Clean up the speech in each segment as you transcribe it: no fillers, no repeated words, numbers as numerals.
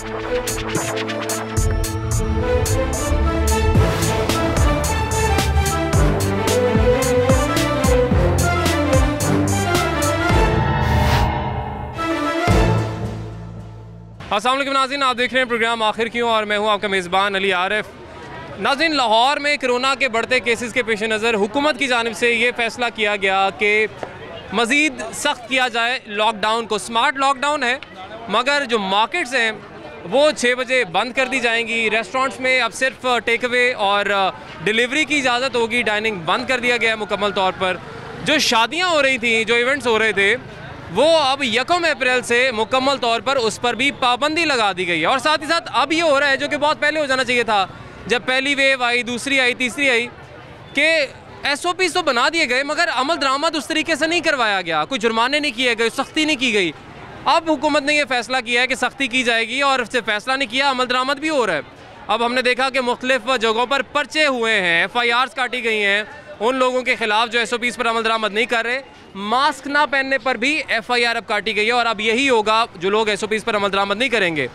अस्सलाम वालेकुम नाज़रीन, आप देख रहे हैं प्रोग्राम आखिर क्यों और मैं हूं आपका मेज़बान अली आरिफ। नाज़रीन, लाहौर में कोरोना के बढ़ते केसेस के पेश नज़र हुकूमत की जानिब से ये फ़ैसला किया गया कि मज़ीद सख्त किया जाए लॉकडाउन को। स्मार्ट लॉकडाउन है, मगर जो मार्केट्स हैं वो 6 बजे बंद कर दी जाएंगी। रेस्टोरेंट्स में अब सिर्फ टेक अवे और डिलीवरी की इजाज़त होगी, डाइनिंग बंद कर दिया गया है मुकम्मल तौर पर। जो शादियाँ हो रही थी, जो इवेंट्स हो रहे थे, वो अब 1 अप्रैल से मुकम्मल तौर पर उस पर भी पाबंदी लगा दी गई है। और साथ ही साथ अब ये हो रहा है, जो कि बहुत पहले हो जाना चाहिए था, जब पहली वेव आई, दूसरी आई, तीसरी आई, कि SOPs तो बना दिए गए मगर अमल दरामद उस तरीके से नहीं करवाया गया, कोई जुर्माने नहीं किए गए, सख्ती नहीं की गई। अब हुकूमत ने यह फ़ैसला किया है कि सख्ती की जाएगी और सिर्फ फ़ैसला नहीं किया, अमल दरामद भी हो रहा है। अब हमने देखा कि मुख्तलिफ जगहों पर पर्चे हुए हैं, FIRs काटी गई हैं उन लोगों के खिलाफ जो SOPs पर अमल दरामद नहीं कर रहे। मास्क ना पहनने पर भी FIR अब काटी गई है और अब यही होगा जो लोग SOPs पर अमल दरामद नहीं करेंगे।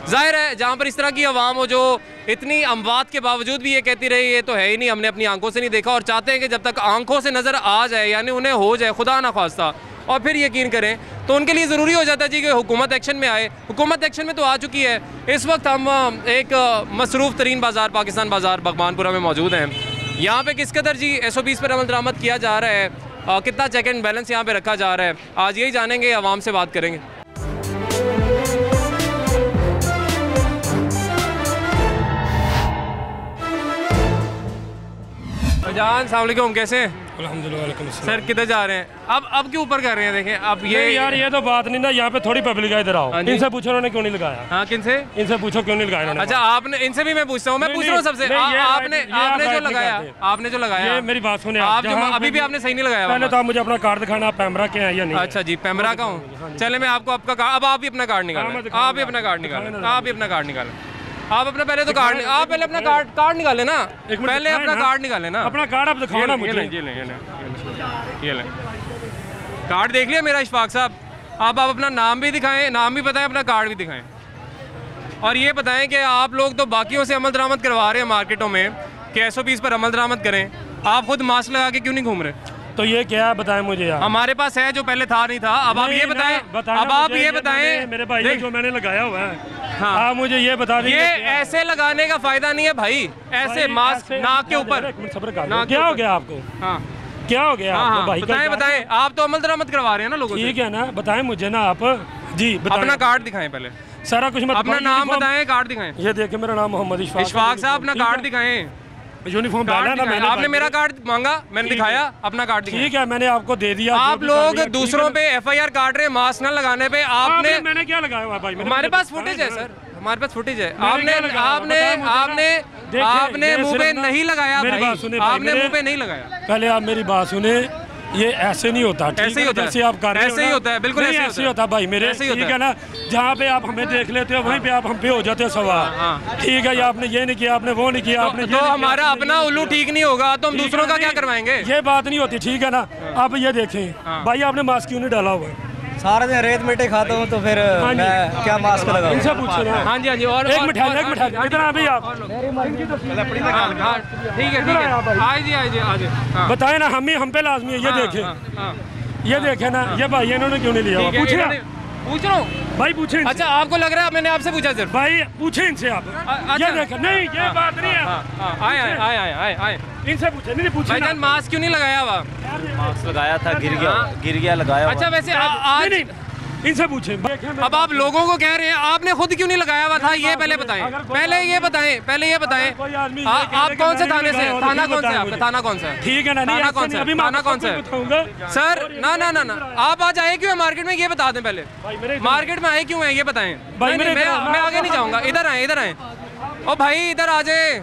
जाहिर है, जहाँ पर इस तरह की आवाम हो जो इतनी अमवात के बावजूद भी ये कहती रही ये तो है ही नहीं, हमने अपनी आंखों से नहीं देखा, और चाहते हैं कि जब तक आंखों से नज़र आ जाए, यानी उन्हें हो जाए खुदा ना खास्ता, और फिर यकीन करें, तो उनके लिए ज़रूरी हो जाता है जी कि हुकूमत एक्शन में आए। हुकूमत एक्शन में तो आ चुकी है। इस वक्त हम एक मसरूफ़ तरीन बाज़ार, पाकिस्तान बाज़ार बगमानपुरा में मौजूद हैं। यहाँ पे किस कदर जी SOPs पर अमल दरामद किया जा रहा है, कितना चेक एंड बैलेंस यहाँ पे रखा जा रहा है, आज यही जानेंगे, आवाम से बात करेंगे। जान अस्सलाम वालेकुम, कैसे हैं? अल्हम्दुलिल्लाह। सर किधर जा रहे हैं? अब क्यों ऊपर कर रहे हैं? देखें अब ये यार ये तो बात नहीं ना, यहाँ पे थोड़ी पब्लिक है, इधर आओ। इनसे पूछो उन्होंने क्यों नहीं लगाया। हाँ, किनसे? इनसे पूछो क्यों नहीं लगाया इन्होंने। अच्छा, आपने, इनसे भी मैं पूछता हूँ, मैं पूछ रहा हूँ सबसे, आपने जो लगाया, मेरी बात सुने आप, जो अभी भी आपने सही नहीं लगाया। पहले तो आप मुझे अपना कार्ड दिखाना, आप पैमरा के हैं या नहीं। अच्छा जी, पैमरा का हूँ। चले मैं आपको आपका कार्ड, अब आप भी अपना कार्ड निकालें, आप भी अपना कार्ड निकालें, आप भी अपना कार्ड निकालें। आप अपना पहले तो कार्ड, आप पहले अपना कार्ड निकालें ना, पहले अपना कार्ड निकालें ना, अपना कार्ड आप दिखाओ ना मुझे। ये लें कार्ड, देख लिया मेरा इशफाक साहब। आप अपना नाम भी दिखाएं, नाम भी बताएं, अपना कार्ड भी दिखाएं, और ये बताएं कि आप लोग तो बाकियों से अमल दरामद करवा रहे हैं मार्केटों में कि SOPs पर अमल दरामद करें, आप खुद मास्क लगा के क्यों नहीं घूम रहे? तो ये क्या है बताएं मुझे यार। हमारे पास है, जो पहले था नहीं था। अब आप ये बताएं, अब आप ये बताएं मेरे भाई, जो मैंने लगाया हुआ है। हाँ, आप मुझे ये बता दें, ये ऐसे लगाने का फायदा नहीं है भाई, ऐसे मास्क नाक के ऊपर। क्या हो गया आपको? हाँ, क्या हो गया आपको भाई? बताएं, आप तो अमल दरामद करवा रहे हैं ना लोगों से। ठीक है ना, बताएं मुझे ना आप जी। अपना कार्ड दिखाएं पहले, सारा कुछ मत, अपना नाम बताएं, कार्ड दिखाएं। ये देखिए मेरा नाम मोहम्मद इशफाक साहब, अपना कार्ड दिखाएं। यूनिफॉर्म पहना ना मैंने, आपने मेरा कार्ड मांगा, मैंने दिखाया, अपना कार्ड दिखाया। ठीक है, मैंने आपको दे दिया। आप लोग दूसरों पे FIR काट रहे हैं मास्क न लगाने पे। आपने, मैंने क्या लगाया हुआ भाई? हमारे पास फुटेज है सर, हमारे पास फुटेज है। आपने मुंह पे नहीं लगाया भाई, आपने मुंह पे नहीं लगाया। पहले आप मेरी बात सुने, ये ऐसे नहीं होता। ऐसे ही होता है, जैसे आप कर रहे हो, ऐसे ही होता है, बिल्कुल ऐसे ही होता है भाई मेरे। ठीक है ना, जहाँ पे आप हमें देख लेते हो वहीं पे आप हम पे हो जाते हो सवाल। ठीक है, आपने ये नहीं किया, आपने वो नहीं किया, आपने तो हमारा अपना उल्लू ठीक नहीं होगा तो हम दूसरों का क्या करवाएंगे? ये बात नहीं होती। ठीक है ना, आप ये देखें भाई, आपने मास्क क्यों नहीं डाला हुआ है? सारा दिन रेत मिट्टी खाता हूँ तो फिर मैं क्या मास्क लगाऊं? इनसे पूछो ना। हाँ जी, हाँ जी। और एक मिठाई इधर आ भाई आप। ठीक है, बताए ना, हम पे लाजमी है। ये देखें, ये देखें ना, ये भाई इन्होंने क्यों नहीं लिया? पूछ रहा हूँ भाई, पूछे। अच्छा, आपको लग रहा है मैंने आपसे पूछा सिर्फ? भाई पूछे इनसे आप। ये देखें, नहीं ये बात नहीं है। आए इनसे पूछे, नहीं पूछे। भाईजान मास्क क्यों नहीं लगाया हुआ? मास्क लगाया था, गिर गया लगाया। अच्छा, वैसे आज इनसे पूछे। अब आप लोगों को कह रहे हैं, आपने खुद क्यों नहीं लगाया हुआ था? ये पहले बताएं, पहले ये बताएं। आप कौन से थाने से? थाना कौन सा है आपका? थाना कौन सा है? ठीक है ना, थाना कौन सा है? थाना कौन सा है सर? ना, आप आज आए क्यों मार्केट में? ये बता दें पहले, मार्केट में आए क्यों हैं ये बताएं। मैं आगे नहीं जाऊँगा, इधर आए। ओ भाई इधर आ जाए।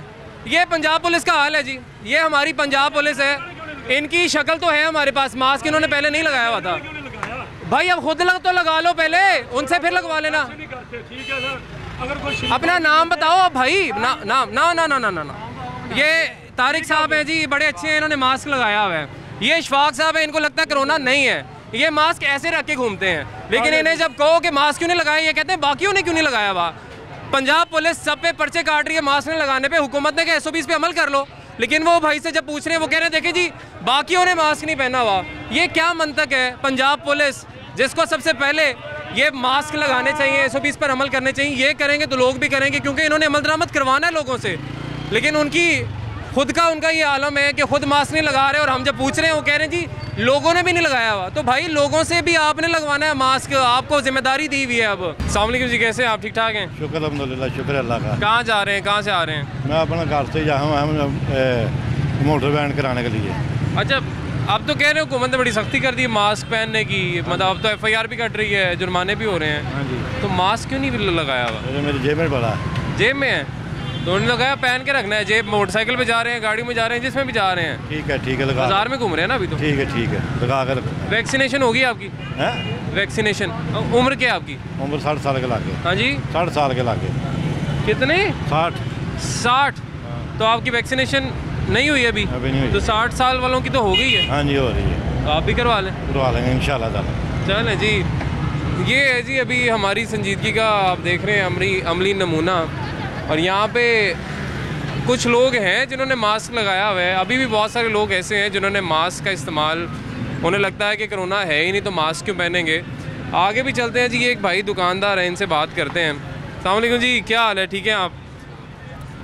ये पंजाब पुलिस का हाल है जी, ये हमारी पंजाब पुलिस है, इनकी शक्ल तो है हमारे पास। मास्क इन्होंने पहले नहीं लगाया हुआ था भाई, अब खुद तो लगा लो पहले, उनसे फिर लगवा लेना। अपना नाम बताओ भाई, ना। ये तारिक साहब हैं जी, बड़े अच्छे हैं, इन्होंने मास्क लगाया हुआ है। ये इशफाक साहब है, इनको लगता है कोरोना नहीं है, ये मास्क ऐसे रख के घूमते हैं। लेकिन इन्हें जब कहो कि मास्क क्यों नहीं लगाया, ये कहते हैं बाकियों ने क्यों नहीं लगाया हुआ। पंजाब पुलिस सब पे पर्चे काट रही है मास्क नहीं लगाने पे, हुकूमत ने कहा SOPs पे अमल कर लो, लेकिन वो भाई से जब पूछ रहे हैं वो कह रहे हैं देखें जी बाकियों ने मास्क नहीं पहना हुआ। ये क्या मंतक है? पंजाब पुलिस जिसको सबसे पहले ये मास्क लगाने चाहिए, SOPs पर अमल करने चाहिए, ये करेंगे तो लोग भी करेंगे क्योंकि इन्होंने अमल दरामद करवाना है लोगों से, लेकिन उनकी खुद का उनका ये आलम है कि खुद मास्क नहीं लगा रहे और हम जब पूछ रहे हैं वो कह रहे हैं जी लोगों ने भी नहीं लगाया हुआ। तो भाई लोगों से भी आपने लगवाना है मास्क, आपको जिम्मेदारी दी हुई है। अब अस्सलाम वालेकुम जी, कैसे हैं आप? ठीक ठाक हैं? शुक्र अल्हम्दुलिल्लाह, शुक्र अल्लाह का। कहाँ जा रहे हैं, कहाँ से आ रहे हैं? मैं अपना घर से जा रहा हूँ मोटर वैन कराने के लिए। अच्छा, अब तो कह रहे हो हुकूमत ने बड़ी सख्ती कर दी है मास्क पहनने की, मतलब अब तो FIR भी कट रही है, जुर्माने भी हो रहे हैं। हाँ जी। तो मास्क क्यों नहीं लगाया हुआ? मेरी जेब में पड़ा है। जेब में है तो उन्होंने लगाया, पहन के रखना है। जेब मोटरसाइकिल पे जा रहे हैं, गाड़ी में जा रहे हैं, जिसमें भी जा रहे हैं। ठीक है लगा। बाजार में घूम रहे हैं ना अभी तो? ठीक है लगा कर। वैक्सीनेशन होगी आपकी? है वैक्सीनेशन। उम्र क्या है आपकी? उम्र 60 साल के लागे। हाँ जी, 60 साल के लागे। कितने? 60। तो आपकी वैक्सीनेशन नहीं हुई अभी नहीं हुई। तो 60 साल वालों की तो हो गई है। हाँ जी, हो रही है। तो आप भी करवा लेंगे इंशाल्लाह ताला। चलें जी, ये है जी अभी हमारी संजीदगी का आप देख रहे हैं अमली नमूना। और यहाँ पे कुछ लोग हैं जिन्होंने मास्क लगाया हुआ है, अभी भी बहुत सारे लोग ऐसे हैं जिन्होंने मास्क का इस्तेमाल, उन्हें लगता है कि कोरोना है ही नहीं तो मास्क क्यों पहनेंगे। आगे भी चलते हैं जी, ये एक भाई दुकानदार है, इनसे बात करते हैं। अस्सलाम वालेकुम जी, क्या हाल है? ठीक है आप?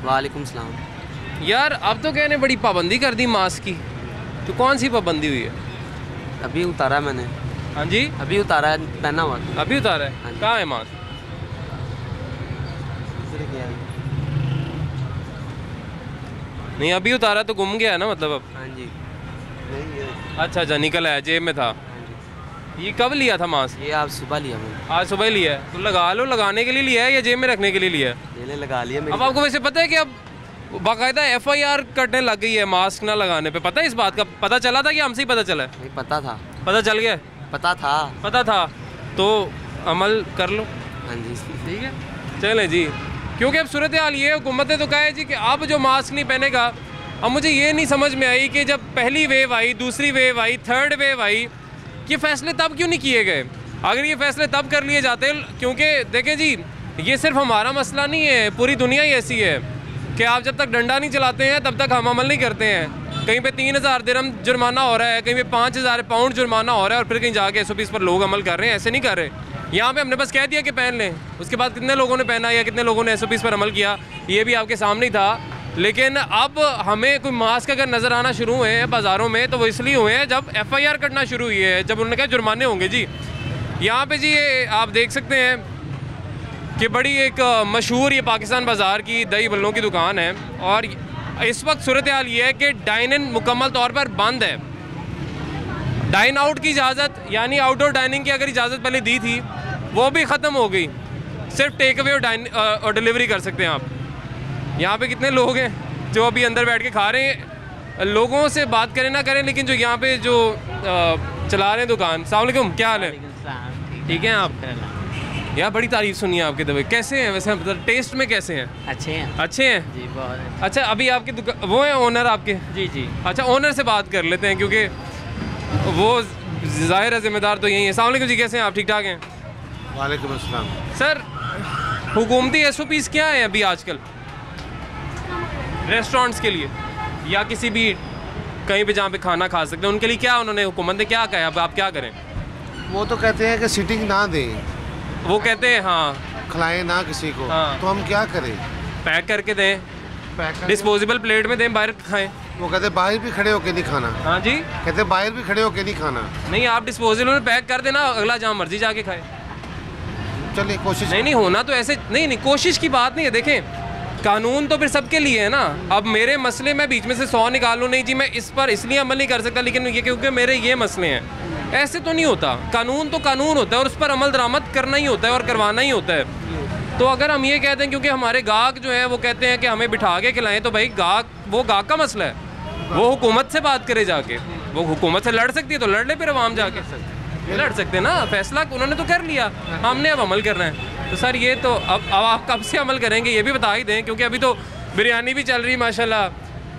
वालेकुम सलाम। यार अब तो कहने बड़ी पाबंदी कर दी मास्क की, तो कौन सी पाबंदी हुई है? अभी उतारा मैंने। हाँ जी, अभी उतारा है, पहना हुआ। अभी उतारा है? हाँ जी। कहाँ है मास्क? नहीं अभी उतारा तो गुम गया ना, मतलब अब? हाँ जी। अच्छा निकल आया, जेब में था। हाँ ये कब लिया था मास्क? ये आप सुबह लिया मैंने। आज सुबह ही लिया है? तो लगा लो, लगाने के लिए लिया है या जेब में रखने के लिए लिया है? मैंने लगा लिया। अब आपको वैसे पता है कि अब बाकायदा FIR कटने लग गई है मास्क ना लगाने पे, पता है इस बात का? पता चला था कि हमसे ही पता चला है? नहीं पता था। पता चल गया? पता था तो अमल कर लो। हाँ जी ठीक है, चलें जी, क्योंकि अब सूरत हाल ये है, हुकूमत ने तो कहा है जी कि अब जो मास्क नहीं पहनेगा। अब मुझे ये नहीं समझ में आई कि जब पहली वेव आई, दूसरी वेव आई, थर्ड वेव आई, ये फैसले तब क्यों नहीं किए गए? अगर ये फैसले तब कर लिए जाते, क्योंकि देखें जी ये सिर्फ हमारा मसला नहीं है, पूरी दुनिया ही ऐसी है कि आप जब तक डंडा नहीं चलाते हैं तब तक हम अमल नहीं करते हैं। कहीं पे 3000 दिरहम जुर्माना हो रहा है, कहीं पे 5000 पाउंड जुर्माना हो रहा है और फिर कहीं जाके SOPs पर लोग अमल कर रहे हैं। ऐसे नहीं कर रहे। यहाँ पे हमने बस कह दिया कि पहन लें, उसके बाद कितने लोगों ने पहना या कितने लोगों ने SOPs पर अमल किया ये भी आपके सामने ही था। लेकिन अब हमें कोई मास्क अगर नज़र आना शुरू हुए हैं बाज़ारों में तो वो इसलिए हुए हैं जब FIR कटना शुरू हुई है, जब उन्होंने कहा जुर्माने होंगे जी। यहाँ पे जी ये आप देख सकते हैं कि बड़ी एक मशहूर ये पाकिस्तान बाज़ार की दही बल्लों की दुकान है और इस वक्त सूरत हाल ये है कि डाइन इन मुकम्मल तौर पर बंद है। डाइन आउट की इजाज़त यानी आउटडोर डाइनिंग की अगर इजाज़त पहले दी थी वो भी ख़त्म हो गई, सिर्फ टेक अवे और डिलीवरी कर सकते हैं आप। यहाँ पे कितने लोग हैं जो अभी अंदर बैठ के खा रहे हैं, लोगों से बात करें ना करें, लेकिन जो यहाँ पे जो चला रहे हैं दुकान। अस्सलाम वालेकुम, क्या हाल है? ठीक है आप? यार बड़ी तारीफ सुनी है आपके दवाई, कैसे हैं वैसे? मतलब टेस्ट में कैसे हैं? अच्छे हैं। अच्छे हैं जी बहुत। अच्छा अभी आपकी दुकान वो है ओनर आपके? जी। अच्छा ओनर से बात कर लेते हैं क्योंकि वो ज़ाहिर है जिम्मेदार तो यही है। अस्सलाम वालेकुम जी, कैसे हैं आप? ठीक ठाक हैं? वालेकुम अस्सलाम। सर हुकूमती SOPs क्या हैं अभी आजकल रेस्टोरेंट्स के लिए या किसी भी कहीं पे जहाँ पे खाना खा सकते हैं उनके लिए? क्या उन्होंने हुकूमत ने क्या कहा है? अब आप क्या करें? वो तो कहते हैं कि सिटिंग ना दें, वो कहते हैं हाँ खिलाएं ना किसी को। हाँ। तो हम क्या करें? पैक करके दें, पैक डिस्पोजेबल प्लेट में दें, बाहर खाएं। वो कहते हैं बाहर भी खड़े होके नहीं खाना। हाँ जी, कहते हैं बाहर भी खड़े होके नहीं खाना। नहीं आप डिस्पोजेबल में पैक कर देना, अगला जहाँ मर्जी जाके खाए। चलिए कोशिश। नहीं होना तो ऐसे नहीं, कोशिश की बात नहीं है। देखें कानून तो फिर सबके लिए है ना। अब मेरे मसले में बीच में से 100 निकालूँ, नहीं जी मैं इस पर इसलिए अमल नहीं कर सकता लेकिन ये क्योंकि मेरे ये मसले हैं, ऐसे तो नहीं होता। कानून तो कानून होता है और उस पर अमल दरामद करना ही होता है और करवाना ही होता है। तो अगर हम ये कहते हैं क्योंकि हमारे गाहक जो है वो कहते हैं कि हमें बिठा के खिलाएं, तो भाई गाहक का मसला है, वो हुकूमत से बात करे जाके। वो हुकूमत से लड़ सकती है तो लड़ ले, फिर आवाम जाके लड़ सकते हैं ना। फैसला उन्होंने तो कर लिया, हमने अब अमल करना है। तो सर ये तो अब आप कब से अमल करेंगे ये भी बता ही दें, क्योंकि अभी तो बिरयानी भी चल रही है माशाल्लाह,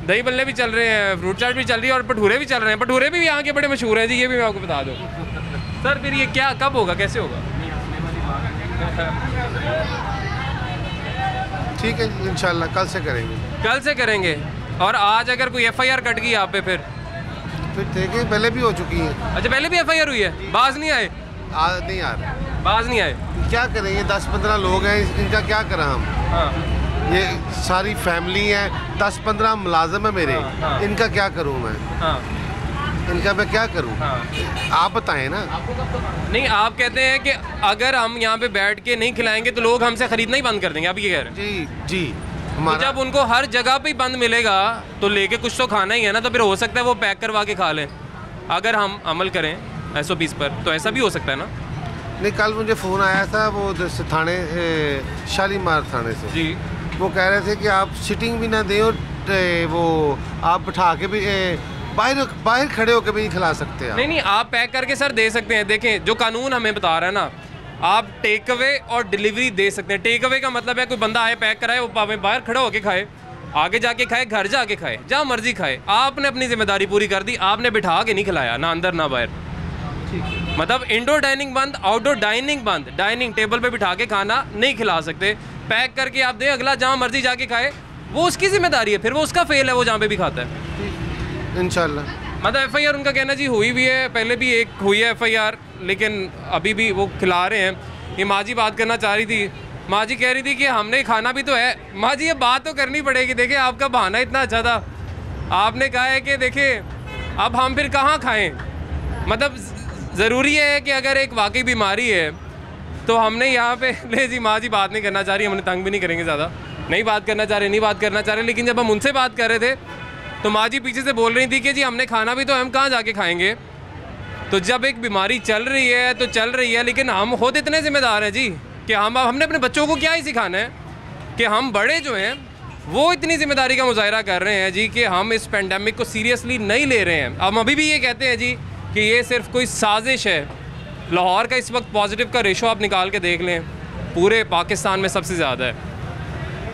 दही बल्ले भी चल रहे हैं, फ्रूट चाट भी चल रही है और भटूरे भी चल रहे हैं। भटूरे भी यहाँ के बड़े मशहूर हैं जी, ये भी मैं आपको बता दूँ। सर फिर ये क्या कब होगा, कैसे होगा? ठीक है इंशाल्लाह कल से करेंगे। कल से करेंगे। और आज अगर कोई FIR कट गई आप पे फिर देखें, पहले भी हो चुकी है। अच्छा पहले भी FIR हुई है, बाज नहीं आए? नहीं आ रहा, बाज नहीं आए। क्या करेंगे, 10-15 लोग हैं, इनका क्या करें हम। हाँ ये सारी फैमिली है, 10-15 मुलाजिम है मेरे, हाँ। इनका क्या करूँ मैं, हाँ इनका मैं क्या करूँ, हाँ। आप बताएं ना। नहीं आप कहते हैं कि अगर हम यहाँ पे बैठ के नहीं खिलाएंगे तो लोग हमसे खरीदना ही बंद कर देंगे, आप ये कह रहे हैं? जी जी, तो हमारा जब उनको हर जगह पे ही बंद मिलेगा तो लेके कुछ तो खाना ही है ना, तो फिर हो सकता है वो पैक करवा के खा लें अगर हम अमल करें SOPs पर, तो ऐसा भी हो सकता है ना। नहीं, कल मुझे फ़ोन आया था वो थाने शालीमार थाने से जी। वो कह रहे थे कि आप सिटिंग भी ना दें और वो आप बिठा के भी बाहर खड़े होकर भी नहीं खिला सकते आप। नहीं आप पैक करके सर दे सकते हैं। देखें जो कानून हमें बता रहा है ना, आप टेक अवे और डिलीवरी दे सकते हैं। टेक अवे का मतलब है कोई बंदा आए पैक कराए, वो बाहर खड़ा होके खाए, आगे जाके खाए, घर जाके खाए, जहाँ मर्जी खाए। आपने अपनी जिम्मेदारी पूरी कर दी, आपने बिठा के नहीं खिलाया, ना अंदर ना बाहर। मतलब इंडोर डाइनिंग बंद, आउटडोर डाइनिंग बंद। डाइनिंग टेबल पे बिठा के खाना नहीं खिला सकते, पैक करके आप दें, अगला जहाँ मर्जी जाके खाए, वो उसकी जिम्मेदारी है, फिर वो उसका फेल है, वो जहाँ पे भी खाता है। इंशाल्लाह। मतलब FIR उनका कहना जी हुई भी है, पहले भी एक हुई है FIR, लेकिन अभी भी वो खिला रहे हैं। ये माँ जी बात करना चाह रही थी, माँ जी कह रही थी कि हमने खाना भी तो है। माँ जी ये बात तो करनी पड़ेगी। देखिए आपका बहाना इतना अच्छा था, आपने कहा है कि देखिए अब हम फिर कहाँ खाएं। मतलब ज़रूरी है कि अगर एक वाकई बीमारी है तो हमने यहाँ पे ले जी माँ जी बात नहीं करना चाह रही, हमने तंग भी नहीं करेंगे ज़्यादा, नहीं बात करना चाह रहे। लेकिन जब हम उनसे बात कर रहे थे तो माँ जी पीछे से बोल रही थी कि जी हमने खाना भी तो, हम कहाँ जाके खाएंगे। तो जब एक बीमारी चल रही है तो चल रही है, लेकिन हम खुद इतने ज़िम्मेदार हैं जी कि हमने अपने बच्चों को क्या ही सिखाना है कि हम बड़े जो हैं वो इतनी ज़िम्मेदारी का मुजाहरा कर रहे हैं जी कि हम इस पेंडेमिक को सीरियसली नहीं ले रहे हैं। हम अभी भी ये कहते हैं जी कि ये सिर्फ कोई साजिश है। लाहौर का इस वक्त पॉजिटिव का रेशो आप निकाल के देख लें, पूरे पाकिस्तान में सबसे ज़्यादा है।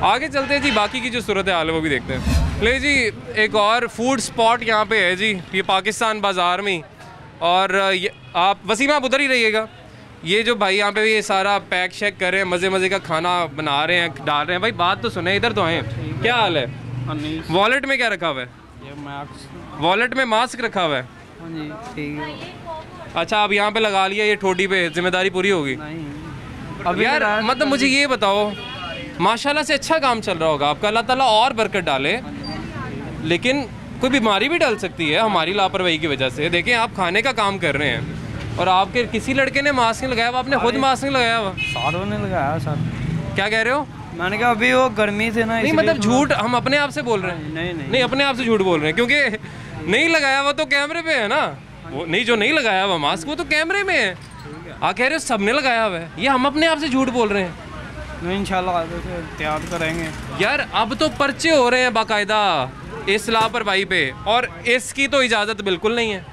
आगे चलते हैं जी, बाकी की जो सूरत हाल है वो भी देखते हैं। ले जी एक और फूड स्पॉट यहाँ पे है जी, ये पाकिस्तान बाज़ार में। और आप वसीम आप उधर ही रहिएगा। ये जो भाई यहाँ पे ये सारा पैक शैक कर रहे हैं, मज़े मज़े का खाना बना रहे हैं, डाल रहे हैं। भाई बात तो सुने, इधर तो आए, क्या हाल है? वॉलेट में क्या रखा हुआ है? वॉलेट में मास्क रखा हुआ है। ठीक है। अच्छा आप यहाँ पे लगा लिया, ये ठोडी पे जिम्मेदारी पूरी होगी। अब यार मतलब मुझे ये बताओ, माशाल्लाह से अच्छा काम चल रहा होगा आपका, अल्लाह ताला और बरकत डाले, लेकिन कोई बीमारी भी डल सकती है हमारी लापरवाही की वजह से। देखें आप खाने का काम कर रहे हैं और आपके किसी लड़के ने मास्क नहीं लगाया हुआ, आपने खुद मास्क नहीं लगाया हुआ। सारों ने लगाया सर। क्या कह रहे हो? मैंने कहा अभी वो गर्मी से ना, नहीं मतलब झूठ हम अपने आप से बोल रहे हैं। नहीं अपने आप से झूठ बोल रहे हैं, क्योंकि नहीं लगाया हुआ तो कैमरे पे है ना। वो नहीं, जो नहीं लगाया हुआ मास्क वो तो कैमरे में है। आप कह रहे हो सबने लगाया हुआ है, ये हम अपने आप से झूठ बोल रहे हैं। नहीं इंशाल्लाह एहतियात करेंगे यार। अब तो पर्चे हो रहे हैं बाकायदा इस लापरवाही पे, और इसकी तो इजाज़त बिल्कुल नहीं है।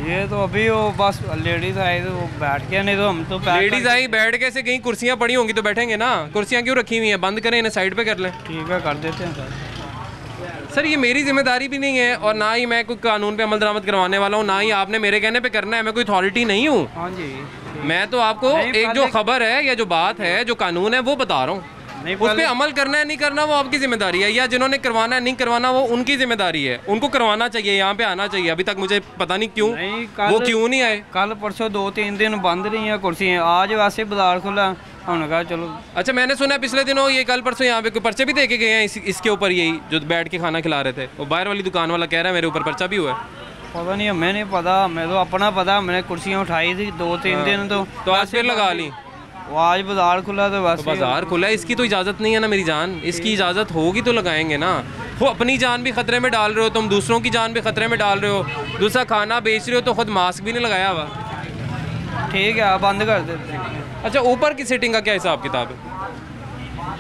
ये तो अभी वो बस लेडीज़ आई तो वो बैठ के, नहीं तो हम तो लेडीज़ आई बैठ के से कहीं कुर्सियाँ पड़ी होंगी तो बैठेंगे ना। कुर्सियाँ क्यों रखी हुई हैं? बंद करें, इन्हें साइड पे कर लें। ठीक है, कर देते हैं सर। ये मेरी जिम्मेदारी भी नहीं है, और ना ही मैं कोई कानून पे अमल दरामद करवाने वाला हूँ, ना ही आपने मेरे कहने पे करना है। मैं कोई अथॉरिटी नहीं हूँ। हाँ जी, मैं तो आपको एक जो खबर है या जो बात है, जो कानून है वो बता रहा हूँ। उस पर अमल करना है नहीं करना वो आपकी जिम्मेदारी है, या जिन्होंने करवाना है नहीं करवाना वो उनकी जिम्मेदारी है। उनको करवाना चाहिए, यहाँ पे आना चाहिए। अभी तक मुझे पता नहीं क्यों वो क्यों नहीं आए। कल परसों 2-3 दिन बंद रही हैं कुर्सियाँ, आज वैसे बाजार खुला, हमने कहा चलो। अच्छा मैंने सुना पिछले दिनों ये कल परसों यहाँ पे कोई पर्चे भी दे के गए हैं इसके ऊपर, यही जो बैठ के खाना खिला रहे थे। वो बाहर वाली दुकान वाला कह रहा है मेरे ऊपर पर्चा भी हुआ है। पता नहीं, हमें नहीं पता, मैं तो अपना पता। मैंने कुर्सियाँ उठाई थी 2-3 दिन तो आज फिर लगा ली। वो आज बाजार खुला तो बस। बाजार खुला है, इसकी तो इजाज़त नहीं है ना मेरी जान। इसकी इजाज़त होगी तो लगाएंगे ना। वो अपनी जान भी ख़तरे में डाल रहे हो तुम, दूसरों की जान भी ख़तरे में डाल रहे हो। दूसरा खाना बेच रहे हो तो खुद मास्क भी नहीं लगाया हुआ। ठीक है, आप बंद कर देते हैं। अच्छा ऊपर की सीटिंग का क्या हिसाब किताब है?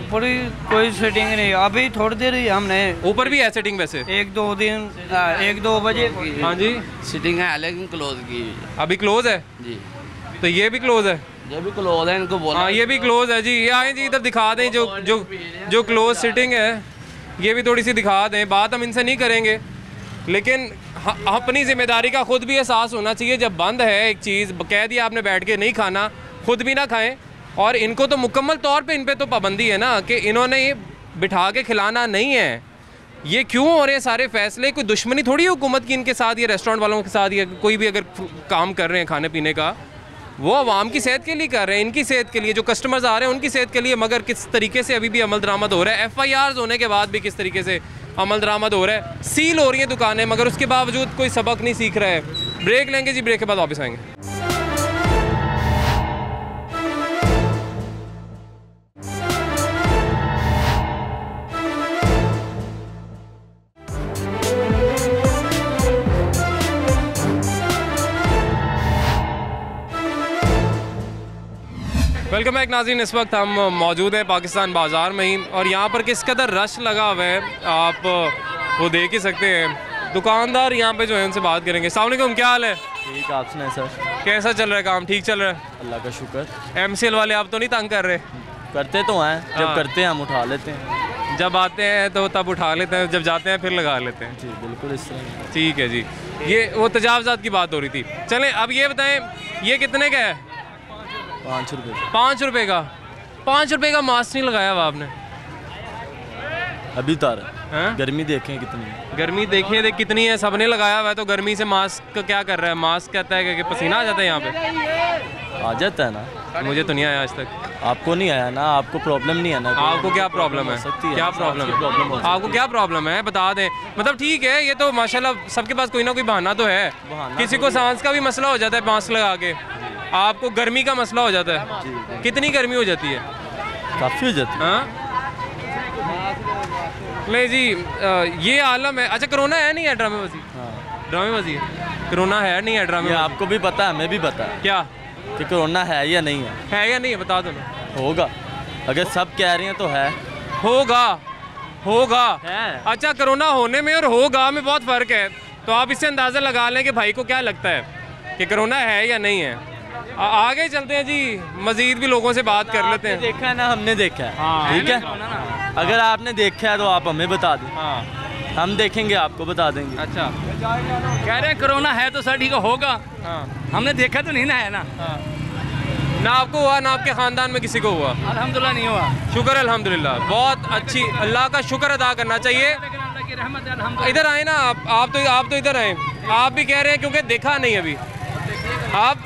ऊपर कोई सेटिंग नहीं, अभी थोड़ी देर ही हमने। ऊपर भी है सेटिंग वैसे? 1-2 बजे। हाँ जी सिटिंग है लेकिन क्लोज की अभी क्लोज है जी। तो ये भी क्लोज है? ये भी क्लोज है, इनको बोला। हाँ ये भी क्लोज है जी। ये आए जी इधर दिखा दें जो क्लोज सिटिंग है, ये भी थोड़ी सी दिखा दें। बात हम इनसे नहीं करेंगे, लेकिन अपनी जिम्मेदारी का खुद भी एहसास होना चाहिए। जब बंद है एक चीज़, कह दिया आपने बैठ के नहीं खाना, खुद भी ना खाएं, और इनको तो मुकम्मल तौर पे इन पे तो पाबंदी है ना कि इन्होंने ये बिठा के खिलाना नहीं है। ये क्यों हो रहे हैं सारे फैसले? कोई दुश्मनी थोड़ी है हुकूमत की इनके साथ, ये रेस्टोरेंट वालों के साथ, या कोई भी अगर काम कर रहे हैं खाने पीने का, वो आवाम की सेहत के लिए कर रहे हैं, इनकी सेहत के लिए, जो कस्टमर्स आ रहे हैं उनकी सेहत के लिए। मगर किस तरीके से अभी भी अमल दरामद हो रहा है, FIRs होने के बाद भी किस तरीके से अमल दरामद हो रहा है। सील हो रही हैं दुकानें, मगर उसके बावजूद कोई सबक नहीं सीख रहा है। ब्रेक लेंगे जी, ब्रेक के बाद वापस आएंगे। वेलकम बैक नाज़रीन, इस वक्त हम मौजूद हैं पाकिस्तान बाज़ार में ही, और यहाँ पर किस कदर रश लगा हुआ है आप वो देख ही सकते हैं। दुकानदार यहाँ पे जो है उनसे बात करेंगे। अस्सलाम वालेकुम, क्या हाल है? ठीक, आप सुनाए सर? कैसा चल रहा है काम? ठीक चल रहा है, अल्लाह का शुक्र। MCL वाले आप तो नहीं तंग कर रहे? करते तो हैं, जब हाँ। करते हैं हम उठा लेते हैं, जब आते हैं तो तब उठा लेते हैं, जब जाते हैं फिर लगा लेते हैं। जी बिल्कुल इस तरह। ठीक है जी, ये वो तजावज़ात की बात हो रही थी। चलें अब ये बताएं, ये कितने का है? 5 रुपये। 5 रुपये का? 5 रुपये का मास्क नहीं लगाया हुआ आपने अभी उतारा। हैं? गर्मी देखें कितनी है। गर्मी देखिए देख कितनी है, सबने लगाया हुआ है, तो गर्मी से मास्क क्या कर रहा है? मास्क कहता है कि पसीना आ जाता है यहाँ पे। आ जाता है ना, मुझे तो नहीं आया आज तक। आपको नहीं आया ना, आपको प्रॉब्लम नहीं है ना। आपको क्या प्रॉब्लम है? क्या प्रॉब्लम है आपको? क्या प्रॉब्लम है बता दें। मतलब ठीक है, ये तो माशाल्लाह सबके पास कोई ना कोई बहाना तो है। किसी को सांस का भी मसला हो जाता है मास्क लगा के, आपको गर्मी का मसला हो जाता है। कितनी गर्मी हो जाती है? काफ़ी हो जाती है। हाँ नहीं जी, ये आलम है। अच्छा, कोरोना है नहीं है? ड्रामेबाजी? ड्रामेबाजी है, कोरोना है नहीं है? ड्रामे आपको भी पता है, हमें भी पता है क्या कि कोरोना है या नहीं है या नहीं है? बता दो ना। होगा, अगर सब कह रही हैं तो है। होगा है। अच्छा, कोरोना होने में और होगा में बहुत फ़र्क है, तो आप इससे अंदाज़ा लगा लें कि भाई को क्या लगता है कि कोरोना है या नहीं है। आगे चलते हैं जी, मज़ीद भी लोगों से बात कर लेते हैं। देखा है ना, हमने देखा है। ठीक है, अगर आपने देखा है तो आप हमें बता दें। हम देखेंगे, आपको बता देंगे। अच्छा, कह रहे हैं कोरोना है तो सर ठीक होगा। हमने देखा तो नहीं ना, है ना? ना आपको हुआ ना आपके ख़ानदान में किसी को हुआ? अल्हम्दुलिल्लाह नहीं हुआ। शुक्र अल्हम्दुलिल्लाह, बहुत अच्छी, अल्लाह का शुक्र अदा करना चाहिए। इधर आए ना आप तो इधर आए। आप भी कह रहे हैं क्योंकि देखा नहीं अभी।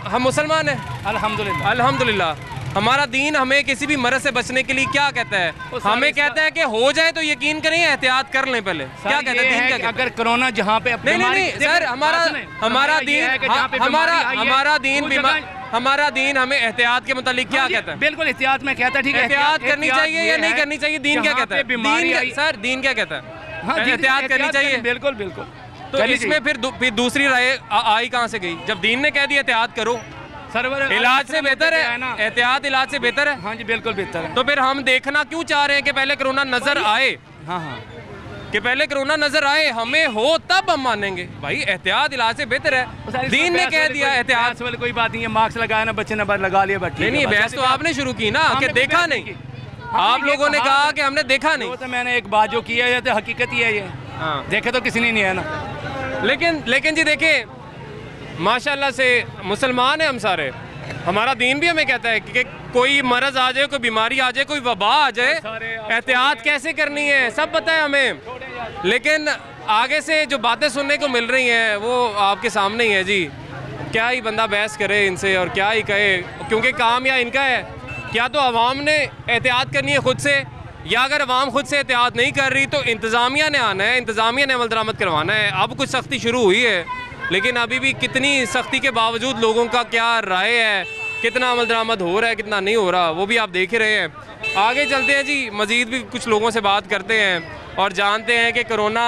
हम मुसलमान हैं अल्हम्दुलिल्लाह। अल्हम्दुलिल्लाह। हमारा दीन हमें किसी भी मरज़ से बचने के लिए क्या कहता है? हमें कहता है कि हो जाए तो यकीन करें, एहतियात कर लें पहले। क्या कहता है दीन? क्या कहता है? अगर कोरोना जहाँ पे नहीं सर, हमारा दीन हमें एहतियात के मुतालिक क्या कहता है? बिल्कुल एहतियात में कहता है। ठीक है, एहतियात करनी चाहिए या नहीं करनी चाहिए? दीन क्या कहता है? सर दीन क्या कहता है? एहतियात करनी चाहिए। बिल्कुल बिल्कुल। तो इसमें फिर दूसरी राय आई कहाँ से गई? जब दीन ने कह दिया एहतियात करो, सरवर इलाज से बेहतर है ना? एहतियात इलाज से बेहतर है। हाँ जी बिल्कुल बेहतर है। तो फिर हम देखना क्यों चाह रहे हैं कि पहले कोरोना नजर आए? हाँ, कि पहले कोरोना नजर आए, हमें हो तब हम मानेंगे। भाई एहतियात इलाज से बेहतर है, दीन ने कह दिया एहतियात वाली कोई बात नहीं है। मास्क लगाया ना, बच्चे ने लगा लिया। नहीं, बहस तो आपने शुरू की ना कि देखा नहीं। आप लोगों ने कहा कि हमने देखा नहीं। तो मैंने एक बात जो की है तो हकीकत ही है ये। देखे तो किसी ने नहीं है ना। लेकिन जी देखिए, माशाल्लाह से मुसलमान है हम सारे। हमारा दीन भी हमें कहता है कि कोई मरज़ आ जाए, कोई बीमारी आ जाए, कोई वबा आ जाए, एहतियात कैसे करनी है सब पता है हमें। लेकिन आगे से जो बातें सुनने को मिल रही हैं वो आपके सामने ही है जी। क्या ही बंदा बहस करे इनसे और क्या ही कहे, क्योंकि काम या इनका है। क्या तो अवाम ने एहतियात करनी है खुद से, या अगर अवाम खुद से एहतियात नहीं कर रही तो इंतज़ामिया ने आना है, इंतज़ामिया ने अमल दरामद करवाना है। अब कुछ सख्ती शुरू हुई है, लेकिन अभी भी कितनी सख्ती के बावजूद लोगों का क्या राय है, कितना अमल दरामद हो रहा है, कितना नहीं हो रहा, वो भी आप देख ही रहे हैं। आगे चलते हैं जी, मज़ीद भी कुछ लोगों से बात करते हैं और जानते हैं कि कोरोना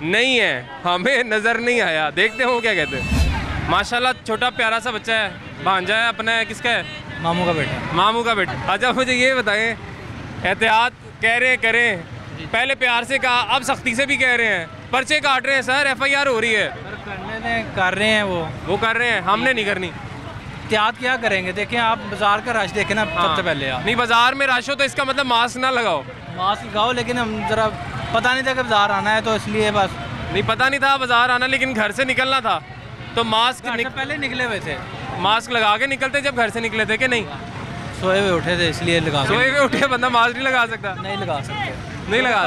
नहीं है, हमें नज़र नहीं आया। देखते हो क्या कहते हैं। माशाल्लाह छोटा प्यारा सा बच्चा है, भांजा है अपना है। किसका है? मामू का बेटा। मामू का बेटा। अच्छा मुझे ये बताएं, एहतियात कह रहे हैं करें, पहले प्यार से कहा, अब सख्ती से भी कह रहे हैं, पर्चे काट रहे हैं सर, FIR हो रही है। कर रहे हैं वो कर रहे हैं, हमने नहीं करनी। एहतियात क्या करेंगे? देखें आप बाजार का रश देखें ना सबसे पहले। आप नहीं, बाजार में रश हो तो इसका मतलब मास्क ना लगाओ। मास्क लगाओ, लेकिन हम जरा पता नहीं था कि बाजार आना है, तो इसलिए बस नहीं पता नहीं था बाजार आना, लेकिन घर से निकलना था तो मास्क पहले निकले हुए थे। मास्क लगा के निकलते जब घर से निकले थे कि नहीं? सोए हुए उठे थे इसलिए लगा सोए हुए उठे बंदा मास्क नहीं लगा सकता? नहीं लगा सकते, नहीं लगा।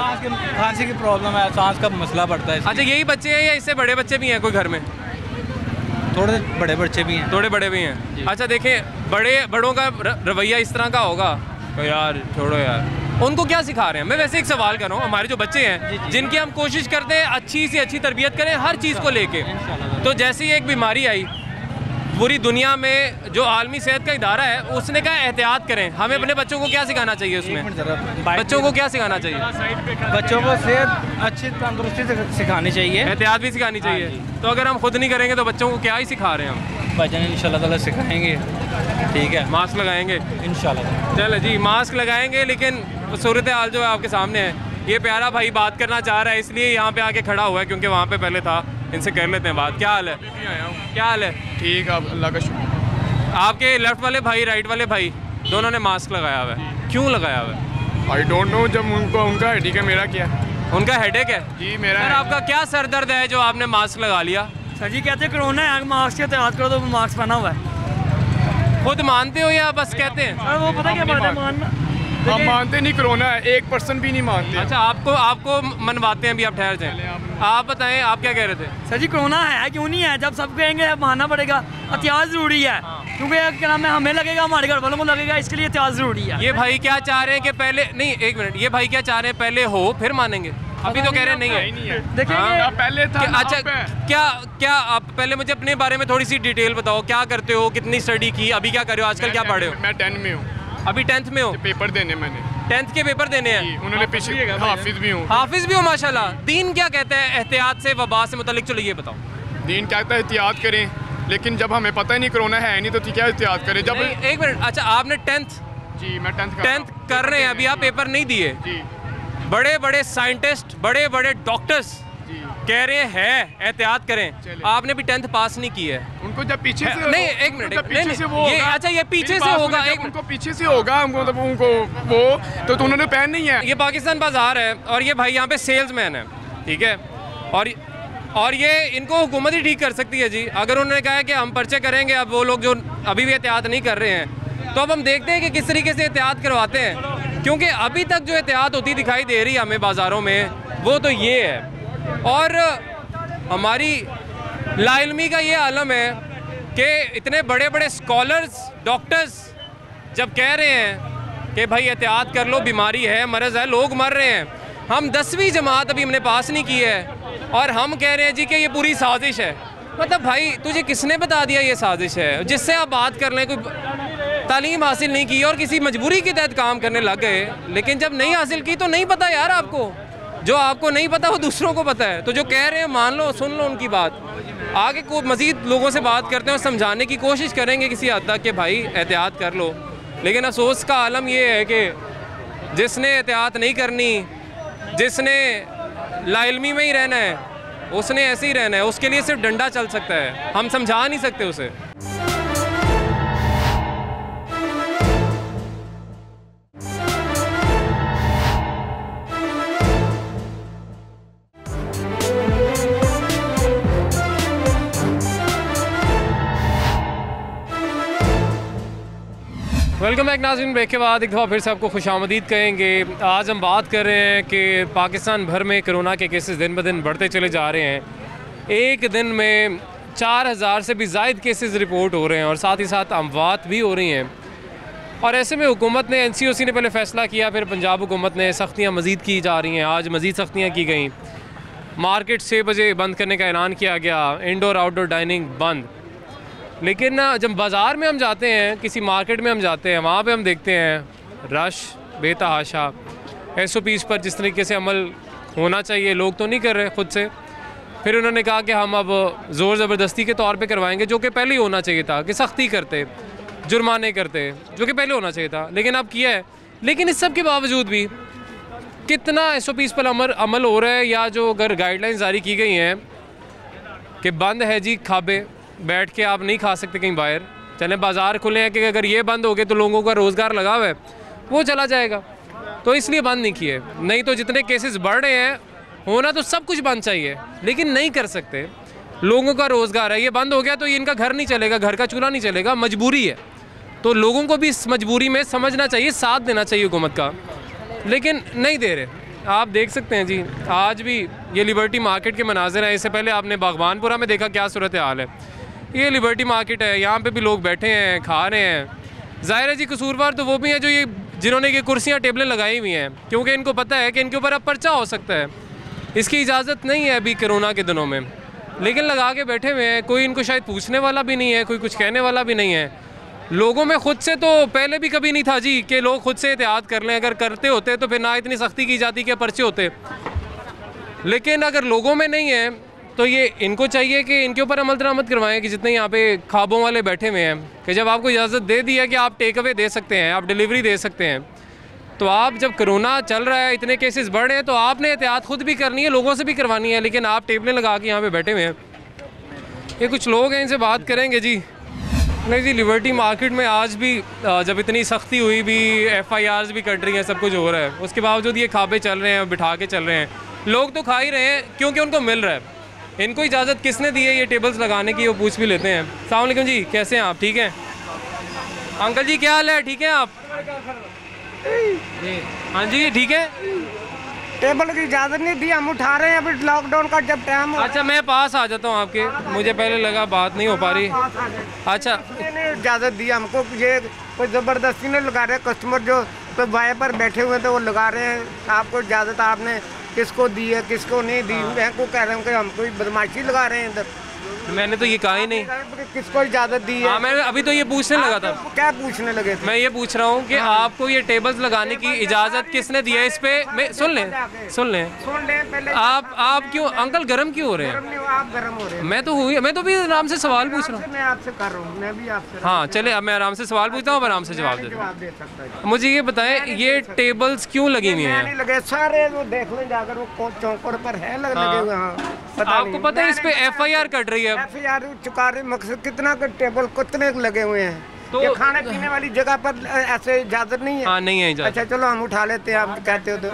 खांसी की प्रॉब्लम है, सांस का मसला पड़ता है। अच्छा, यही बच्चे हैं या इससे बड़े बच्चे भी हैं कोई घर में? थोड़े बड़े बच्चे भी हैं। थोड़े बड़े भी हैं। अच्छा देखें, बड़ों का रवैया इस तरह का होगा तो यार छोड़ो यार, उनको क्या सिखा रहे हैं? मैं वैसे एक सवाल कर रहा हूँ, हमारे जो बच्चे हैं जिनकी हम कोशिश करते हैं अच्छी से अच्छी तरबियत करें हर चीज़ को लेके, तो जैसे ही एक बीमारी आई पूरी दुनिया में जो आलमी सेहत का इदारा है उसने कहा एहतियात करें, हमें अपने बच्चों को क्या सिखाना चाहिए? उसमें बच्चों को क्या सिखाना चाहिए? बच्चों को सेहत अच्छी तंदुरुस्ती से सिखानी चाहिए, एहतियात भी सिखानी चाहिए। तो अगर हम खुद नहीं करेंगे तो बच्चों को क्या ही सिखा रहे हैं हम? भाईजान इंशाल्लाह ताला सिखाएंगे, ठीक है, मास्क लगाएंगे इंशाल्लाह। चलो जी, मास्क लगाएंगे, लेकिन सूरत हाल जो है आपके सामने है। ये प्यारा भाई बात करना चाह रहा है इसलिए यहाँ पे आके खड़ा हुआ है, क्योंकि वहाँ पे पहले था। इनसे कर लेते हैं बात। क्या हाल है? क्या हाल है? ठीक है, अल्लाह का शुक्र। आपके लेफ्ट वाले भाई राइट वाले भाई दोनों ने मास्क लगाया हुआ है, क्यों लगाया हुआ है? आई डोंट नो, जब उनका हेडेक है, मेरा क्या? उनका हेडेक है जी मेरा। सर आपका क्या सर दर्द है जो आपने मास्क लगा लिया? सर जी कहते हैं कोरोना है, मास्क से एहतियात करो, तो मास्क पहना हुआ है। खुद मानते हो या बस कहते हैं? सर वो पता क्या बात है, मानना हम मानते नहीं, कोरोना है, 1% भी नहीं मानते। अच्छा, आपको मनवाते हैं, अभी आप ठहर जाएं। आप बताएं, आप क्या कह रहे थे? सर जी कोरोना है, क्यों नहीं है? जब सब कहेंगे मानना पड़ेगा, एहतियात ज़रूरी है, क्योंकि क्या नाम है, हमें लगेगा, हमारे घर वालों को लगेगा, इसके लिए एहतियात ज़रूरी है। ये भाई क्या चाह रहे हैं कि पहले नहीं, एक मिनट, ये भाई क्या चाह रहे हैं पहले हो फिर मानेंगे? अभी तो कह रहे हैं नहीं है। देखिए पहले था। अच्छा, क्या आप पहले मुझे अपने बारे में थोड़ी सी डिटेल बताओ, क्या करते हो, कितनी स्टडी की, अभी क्या कर रहे हो, आजकल क्या पढ़ रहे हो? मैं 10 में हूँ। अभी 10th में हो? पेपर देने मैंने 10th के पेपर देने हैं। उन्होंने पीछे हाफिज भी हूँ। हाफिज भी हो माशाल्लाह। दीन क्या कहता है एहतियात से, वबा से मुतालिक? चलो ये बताओ। दीन कहता है एहतियात करें, लेकिन जब हमें पता ही नहीं कोरोना है नहीं तो क्या एहतियात करें? जब एक मिनट, अच्छा आपने 10th? जी मैं 10th कर रहे हैं, अभी आप पेपर नहीं दिए। जी बड़े बड़े साइंटिस्ट, बड़े बड़े डॉक्टर्स कह रहे हैं एहतियात करें, आपने भी 10th पास नहीं की है। उनको जब पीछे से नहीं, एक मिनट, पीछे से वो ये अच्छा, ये पीछे से होगा, एक उनको पीछे से होगा, उनको वो तो उन्होंने पहन नहीं है। ये पाकिस्तान बाजार है और ये भाई यहाँ पे सेल्समैन है, ठीक है, और ये इनको हुकूमत ही ठीक कर सकती है जी। अगर उन्होंने कहा है कि हम पर्चे करेंगे, अब वो लोग जो अभी भी एहतियात नहीं कर रहे हैं, तो अब हम देखते हैं कि किस तरीके से एहतियात करवाते हैं, क्योंकि अभी तक जो एहतियात होती दिखाई दे रही है हमें बाज़ारों में, वो तो ये है। और हमारी लाइल्मी का ये आलम है कि इतने बड़े बड़े स्कॉलर्स, डॉक्टर्स जब कह रहे हैं कि भाई एहतियात कर लो, बीमारी है, मरज़ है, लोग मर रहे हैं। हम 10वीं जमात अभी हमने पास नहीं की है और हम कह रहे हैं जी कि ये पूरी साजिश है। मतलब भाई तुझे किसने बता दिया ये साजिश है? जिससे आप बात कर लें, कोई तालीम हासिल नहीं की और किसी मजबूरी के तहत काम करने लग गए, लेकिन जब नहीं हासिल की तो नहीं पता यार आपको। जो आपको नहीं पता वो दूसरों को पता है। तो जो कह रहे हैं मान लो, सुन लो उनकी बात। आगे को मज़ीद लोगों से बात करते हैं और समझाने की कोशिश करेंगे किसी हद तक कि भाई एहतियात कर लो। लेकिन अफसोस का आलम ये है कि जिसने एहतियात नहीं करनी, जिसने लाइल्मी में ही रहना है, उसने ऐसे ही रहना है। उसके लिए सिर्फ डंडा चल सकता है, हम समझा नहीं सकते उसे। वेलकम बैक नाज़रीन। ब्रेक के बाद एक दफ़ा फिर से आपको खुशामदीद कहेंगे। आज हम बात कर रहे हैं कि पाकिस्तान भर में कोरोना के केसेस दिन ब दिन बढ़ते चले जा रहे हैं। एक दिन में 4000 से भी ज़ायद केसेस रिपोर्ट हो रहे हैं और साथ ही साथ अमवात भी हो रही हैं। और ऐसे में हुकूमत ने, NCOC ने पहले फ़ैसला किया, फिर पंजाब हुकूमत ने सख्तियाँ मज़ीद की जा रही हैं। आज मज़ीद सख्तियाँ की गई। मार्केट 6 बजे बंद करने का ऐलान किया गया, इंडोर आउटडोर डाइनिंग बंद। लेकिन जब बाज़ार में हम जाते हैं, किसी मार्केट में हम जाते हैं, वहाँ पे हम देखते हैं रश बेतहाशा। SOPs पर जिस तरीके से अमल होना चाहिए लोग तो नहीं कर रहे ख़ुद से। फिर उन्होंने कहा कि हम अब ज़ोर ज़बरदस्ती के तौर पे करवाएंगे, जो कि पहले ही होना चाहिए था, कि सख्ती करते, जुर्माने करते, जो कि पहले होना चाहिए था, लेकिन अब किया है। लेकिन इस सब के बावजूद भी कितना SOPs पर अमल हो रहा है, या जो अगर गाइडलाइंस जारी की गई हैं कि बंद है जी खाबे, बैठ के आप नहीं खा सकते कहीं बाहर, चले बाज़ार खुले हैं कि अगर ये बंद हो गए तो लोगों का रोज़गार लगा हुआ है वो चला जाएगा, तो इसलिए बंद नहीं किए। नहीं तो जितने केसेस बढ़ रहे हैं, होना तो सब कुछ बंद चाहिए, लेकिन नहीं कर सकते। लोगों का रोज़गार है, ये बंद हो गया तो ये इनका घर नहीं चलेगा, घर का चूल्हा नहीं चलेगा, मजबूरी है। तो लोगों को भी इस मजबूरी में समझना चाहिए, साथ देना चाहिए हुकूमत का, लेकिन नहीं दे रहे। आप देख सकते हैं जी, आज भी ये लिबर्टी मार्केट के मनाजिर हैं। इससे पहले आपने बागबानपुरा में देखा क्या सूरत हाल है। ये लिबर्टी मार्केट है, यहाँ पे भी लोग बैठे हैं, खा रहे हैं। ज़ाहिर है जी, कसूरवार तो वो भी हैं जो ये जिन्होंने ये कुर्सियाँ टेबलें लगाई हुई हैं, क्योंकि इनको पता है कि इनके ऊपर अब पर्चा हो सकता है। इसकी इजाज़त नहीं है अभी कोरोना के दिनों में, लेकिन लगा के बैठे हुए हैं। कोई इनको शायद पूछने वाला भी नहीं है, कोई कुछ कहने वाला भी नहीं है। लोगों में खुद से तो पहले भी कभी नहीं था जी कि लोग खुद से एहतियात कर लें। अगर करते होते तो फिर ना इतनी सख्ती की जाती कि पर्चे होते, लेकिन अगर लोगों में नहीं है तो ये इनको चाहिए कि इनके ऊपर अमल दरामद करवाएं कि जितने यहाँ पे ख्वाबों वाले बैठे हुए हैं कि जब आपको इजाज़त दे दी है कि आप टेक अवे दे सकते हैं, आप डिलीवरी दे सकते हैं, तो आप जब कोरोना चल रहा है, इतने केसेस बढ़ रहे हैं, तो आपने एहतियात खुद भी करनी है, लोगों से भी करवानी है। लेकिन आप टेबलें लगा के यहाँ पे बैठे हुए हैं। ये कुछ लोग हैं, इनसे बात करेंगे जी। नहीं जी, लिबर्टी मार्केट में आज भी जब इतनी सख्ती हुई भी, FIRs भी कट रही हैं, सब कुछ हो रहा है, उसके बावजूद ये खाबे चल रहे हैं, बिठा के चल रहे हैं। लोग तो खा ही रहे हैं क्योंकि उनको मिल रहा है। इनको इजाज़त किसने दी है ये टेबल्स लगाने की, वो पूछ भी लेते हैं। अस्सलाम वालेकुम जी, कैसे हैं आप? ठीक हैं अंकल जी, क्या हाल है? ठीक है आप? हाँ जी ठीक है। टेबल की इजाज़त नहीं दी, हम उठा रहे हैं अभी लॉकडाउन का जब टाइम। अच्छा, मैं पास आ जाता हूँ आपके, मुझे पहले लगा बात नहीं हो पा रही। अच्छा, इजाज़त दी हमको, ये कोई ज़बरदस्ती नहीं लगा रहे। कस्टमर जो कोई बाय पर बैठे हुए थे वो लगा रहे हैं। आपको इजाज़त आपने किसको दी है, किसको नहीं दी? मैं को कह रहे हैं कि हम कोई बदमाशी लगा रहे हैं इधर। मैंने तो ये कहा ही नहीं। किसको इजाज़त दी है? हाँ, मैं अभी तो ये पूछने लगा था। क्या पूछने लगे थे? मैं ये पूछ रहा हूँ कि आपको ये टेबल्स लगाने की इजाज़त किसने दी है? इस पे मैं सुन लें पहले। आप क्यों अंकल गर्म क्यों हो रहे हैं? आप गर्म हो रहे हैं। मैं तो भी आराम से सवाल पूछ रहा हूँ। मैं आपसे कर रहा हूँ, मैं भी आपसे। हाँ चले, अब मैं आराम से सवाल पूछता हूँ, आराम से जवाब दे सकता। मुझे ये बताएं, ये टेबल्स क्यों लगी हुई हैं? लगे सारे, वो देख लें जाकर, वो चौकड़ पर है लगे हुए। आपको पता है इस पे FIR कट रही है? FIR चुका रहे, मकसद कितना का टेबल कितने लगे हुए हैं। तो ये खाने पीने वाली जगह पर ऐसे इजाज़त नहीं है। हाँ, नहीं है इजाज़त। अच्छा चलो हम उठा लेते हैं, आप कहते हो तो।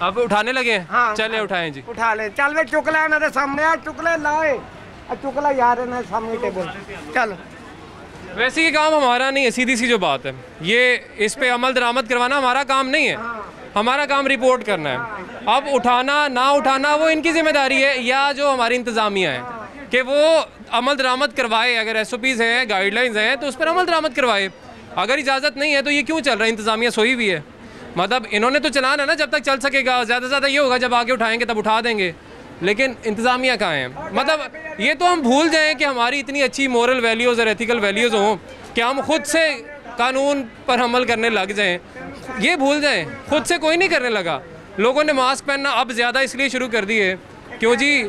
आप उठाने लगे हैं? हाँ, चले उठाएं जी। उठा ले, चल वे चुकला ना सामने आ, चुकले लाए, चुकला यार ना सामने टेबल। चल, वैसे ये काम हमारा नहीं है, सीधी सी जो बात है, ये इस पे अमल दरामद करवाना हमारा काम नहीं है। हमारा काम रिपोर्ट करना है। अब उठाना ना उठाना वो इनकी जिम्मेदारी है, या जो हमारी इंतज़ामिया है कि वो अमल दरामद करवाए। अगर SOPs हैं, गाइडलाइंस हैं, तो उस पर अमल दरामद करवाए। अगर इजाज़त नहीं है तो ये क्यों चल रहा है? इंतज़ामिया सोई हुई है। मतलब इन्होंने तो चलाना ना जब तक चल सकेगा। ज़्यादा से ज़्यादा ये होगा जब आगे उठाएंगे तब उठा देंगे, लेकिन इंतज़ामिया कहाँ है? मतलब ये तो हम भूल जाएं कि हमारी इतनी अच्छी मोरल वैल्यूज़ और एथिकल वैल्यूज़ हों कि हम खुद से कानून पर अमल करने लग जाएं। ये भूल जाएं, खुद से कोई नहीं करने लगा। लोगों ने मास्क पहनना अब ज़्यादा इसलिए शुरू कर दिए क्यों जी,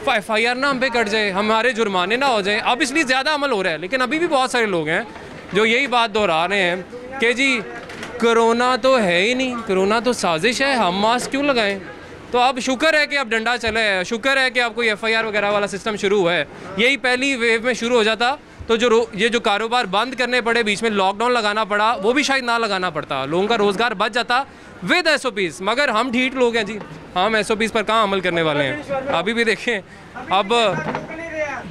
FIR ना हम पे कट जाए, हमारे जुर्माने ना हो जाए, अब इसलिए ज़्यादा अमल हो रहा है। लेकिन अभी भी बहुत सारे लोग हैं जो यही बात दोहरा रहे हैं कि जी कोरोना तो है ही नहीं, कोरोना तो साजिश है, हम मास्क क्यों लगाएं? तो अब शुक्र है कि अब डंडा चला है, शुक्र है कि अब कोई FIR वगैरह वाला सिस्टम शुरू हुआ है। यही पहली वेव में शुरू हो जाता तो ये जो कारोबार बंद करने पड़े, बीच में लॉकडाउन लगाना पड़ा, वो भी शायद ना लगाना पड़ता, लोगों का रोज़गार बच जाता विद SOPs। मगर हम ढीठ लोग हैं जी, हम SOPs पर कहाँ अमल करने वाले हैं? अभी भी देखें अब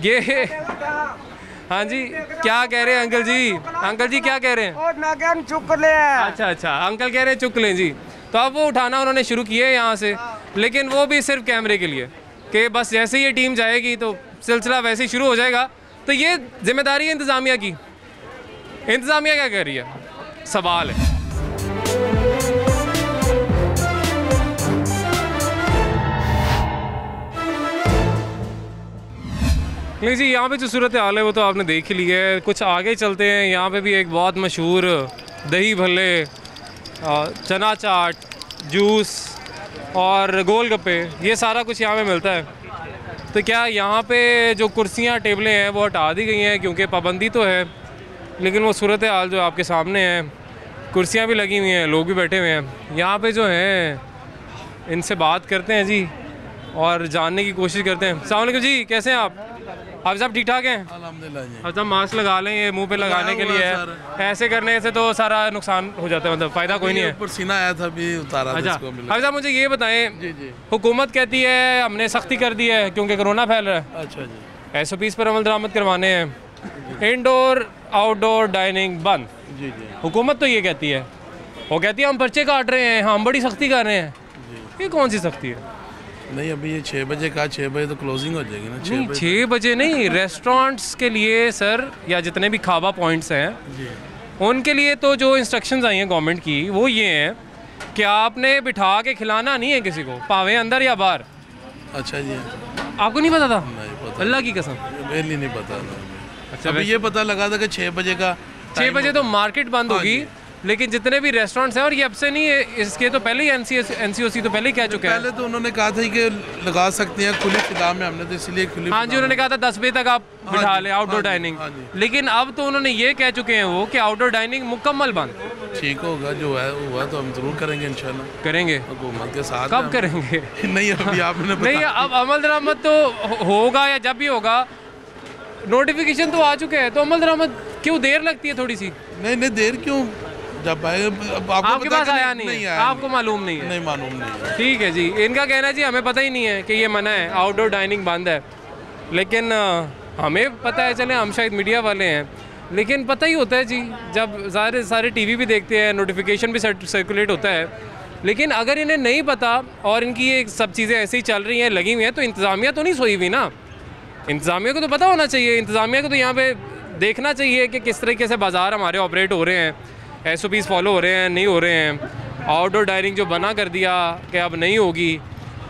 ये। हाँ जी, क्या कह रहे हैं अंकल जी? अंकल जी क्या कह रहे हैं? चुक ले। अच्छा, अंकल कह रहे हैं चुक लें जी। तो अब वो उठाना उन्होंने शुरू किया है यहाँ से, लेकिन वो भी सिर्फ कैमरे के लिए कि बस जैसे ये टीम जाएगी तो सिलसिला वैसे ही शुरू हो जाएगा। तो ये जिम्मेदारी है इंतज़ामिया की। इंतज़ामिया क्या कर रही है? सवाल है। नहीं जी, यहाँ पे जो सूरत हाल है वो तो आपने देख ही लिया है। कुछ आगे चलते हैं, यहाँ पे भी एक बहुत मशहूर दही भल्ले, चना चाट, जूस और गोलगप्पे, ये सारा कुछ यहाँ पे मिलता है। तो क्या यहाँ पे जो कुर्सियाँ टेबलें हैं वो हटा दी गई हैं क्योंकि पाबंदी तो है, लेकिन वो सूरत हाल जो आपके सामने है, कुर्सियाँ भी लगी हुई हैं, लोग भी बैठे हुए हैं। यहाँ पे जो हैं इनसे बात करते हैं जी और जानने की कोशिश करते हैं। अस्सलाम वालेकुम जी, कैसे हैं आप? आप सब ठीक ठाक हैं? अल्हम्दुलिल्लाह जी। अब मास्क लगा लें, ये मुंह पे लगाने के लिए है। ऐसे करने से तो सारा नुकसान हो जाता है, मतलब फ़ायदा कोई नहीं है। पसीना आया था अभी, उतारा। अच्छा, अब साहब मुझे ये बताएं, हुकूमत कहती है हमने सख्ती कर दी है क्योंकि कोरोना फैल रहा है। अच्छा जी। SOPs पर अमल दरामद करवाने हैं। इंडोर आउटडोर डाइनिंग बंद। जी जी हुकूमत तो ये कहती है, वो कहती है हम पर्चे काट रहे हैं, हम बड़ी सख्ती कर रहे हैं। ये कौन सी सख्ती है? नहीं, अभी ये 6 बजे का, 6 बजे तो क्लोजिंग हो जाएगी ना। 6 बजे नहीं, रेस्टोरेंट्स के लिए सर, या जितने भी खाबा पॉइंट्स हैं उनके लिए तो जो इंस्ट्रक्शंस आई हैं गवर्नमेंट की वो ये हैं कि आपने बिठा के खिलाना नहीं है किसी को, पावे अंदर या बाहर। अच्छा जी, आपको नहीं पता था? नहीं पता, अल्लाह की कसम पहले नहीं पता था। अच्छा, अभी ये पता लगा था कि 6 बजे का 6 बजे तो मार्केट बंद होगी, लेकिन जितने भी रेस्टोरेंट्स हैं, और ये अब से नहीं है, इसके तो पहले ही एनसीओसी तो पहले ही कह चुके हैं। पहले तो उन्होंने कहा था कि लगा सकते हैं खुली फिजा में, हमने तो इसलिए खुली। हाँ जी, उन्होंने कहा था 10 बजे तक आप बिठा लें आउटडोर डाइनिंग, लेकिन अब तो उन्होंने ये कह चुके हैं वो कि आउटडोर डाइनिंग मुकम्मल बंद। ठीक होगा, जो है हुआ तो हम जरूर करेंगे इंशाल्लाह। करेंगे हुकूमत के साथ। कब करेंगे? नहीं, अभी आपने नहीं, अब अमल दरामद तो होगा, या जब भी होगा, नोटिफिकेशन तो आ चुके हैं, तो अमल दरामद क्यों देर लगती है थोड़ी सी? नहीं, देर क्यों? जब आपके पास आया नहीं है, आपको मालूम नहीं है? नहीं, मालूम नहीं है। ठीक है जी, इनका कहना है जी हमें पता ही नहीं है कि ये मना है, आउटडोर डाइनिंग बंद है, लेकिन हमें पता है, चले हम शायद मीडिया वाले हैं, लेकिन पता ही होता है जी, जब सारे टीवी भी देखते हैं, नोटिफिकेशन भी सर्कुलेट होता है, लेकिन अगर इन्हें नहीं पता और इनकी ये सब चीज़ें ऐसे ही चल रही हैं, लगी हुई हैं, तो इंतज़ामिया तो नहीं सोई हुई ना। इंतज़ामिया को तो पता होना चाहिए, इंतज़ामिया को तो यहाँ पे देखना चाहिए कि किस तरीके से बाज़ार हमारे ऑपरेट हो रहे हैं, SOPs फॉलो हो रहे हैं, नहीं हो रहे हैं। आउटडोर डाइनिंग जो बना कर दिया कि अब नहीं होगी,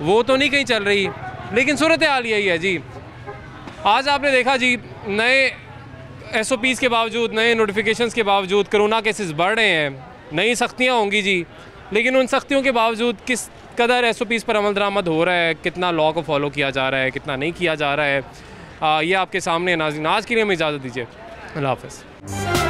वो तो नहीं कहीं चल रही, लेकिन सूरत हाल यही है जी। आज आपने देखा जी, नए SOPs के बावजूद, नए नोटिफिकेशंस के बावजूद कोरोना केसेस बढ़ रहे हैं, नई सख्तियाँ होंगी जी, लेकिन उन सख्तियों के बावजूद किस कदर SOPs पर अमल दरामद हो रहा है, कितना लॉ को फॉलो किया जा रहा है, कितना नहीं किया जा रहा है, ये आपके सामने नाज़रीन। आज के लिए हमें इजाज़त दीजिए, अल्लाह हाफ़िज़।